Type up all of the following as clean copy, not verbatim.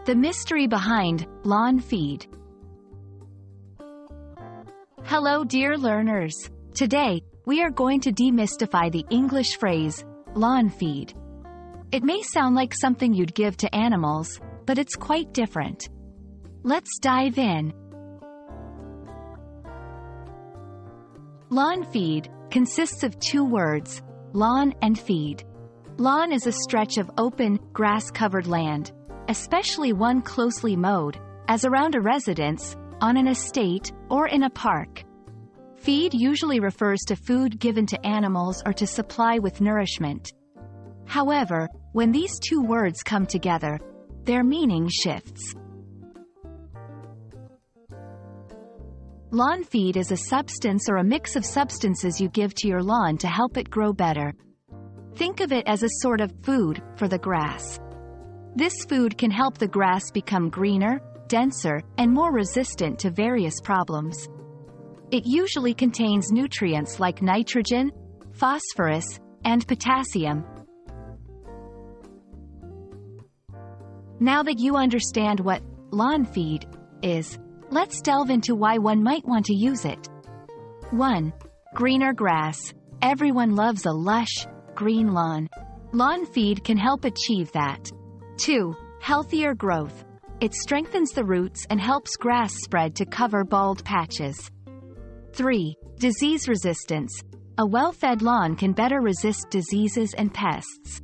The mystery behind lawn feed. Hello dear learners. Today, we are going to demystify the English phrase, lawn feed. It may sound like something you'd give to animals, but it's quite different. Let's dive in. Lawn feed consists of two words, lawn and feed. Lawn is a stretch of open, grass-covered land, especially one closely mowed, as around a residence, on an estate, or in a park. Feed usually refers to food given to animals or to supply with nourishment. However, when these two words come together, their meaning shifts. Lawn feed is a substance or a mix of substances you give to your lawn to help it grow better. Think of it as a sort of food for the grass. This food can help the grass become greener, denser, and more resistant to various problems. It usually contains nutrients like nitrogen, phosphorus, and potassium. Now that you understand what lawn feed is, let's delve into why one might want to use it. 1. Greener grass. Everyone loves a lush, green lawn. Lawn feed can help achieve that. 2. Healthier growth. It strengthens the roots and helps grass spread to cover bald patches. 3. Disease resistance. A well-fed lawn can better resist diseases and pests.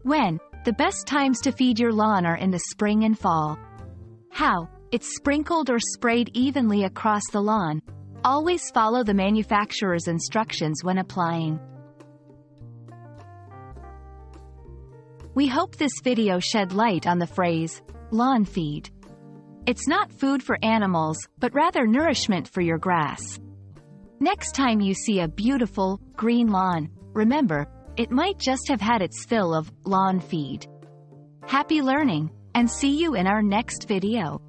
When? The best times to feed your lawn are in the spring and fall. How? It's sprinkled or sprayed evenly across the lawn. Always follow the manufacturer's instructions when applying. We hope this video shed light on the phrase, lawn feed. It's not food for animals, but rather nourishment for your grass. Next time you see a beautiful, green lawn, remember, it might just have had its fill of lawn feed. Happy learning, and see you in our next video.